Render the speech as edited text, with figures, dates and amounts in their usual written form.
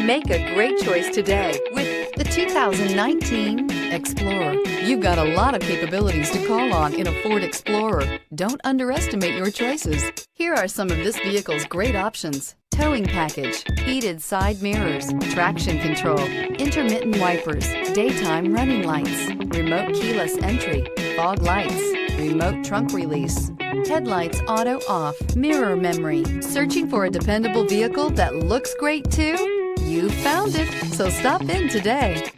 Make a great choice today with the 2019 Explorer. You've got a lot of capabilities to call on in a Ford Explorer. Don't underestimate your choices. Here are some of this vehicle's great options: towing package, heated side mirrors, traction control, intermittent wipers, daytime running lights, remote keyless entry, fog lights, remote trunk release, headlights auto off, mirror memory. Searching for a dependable vehicle that looks great too? You found it, so stop in today.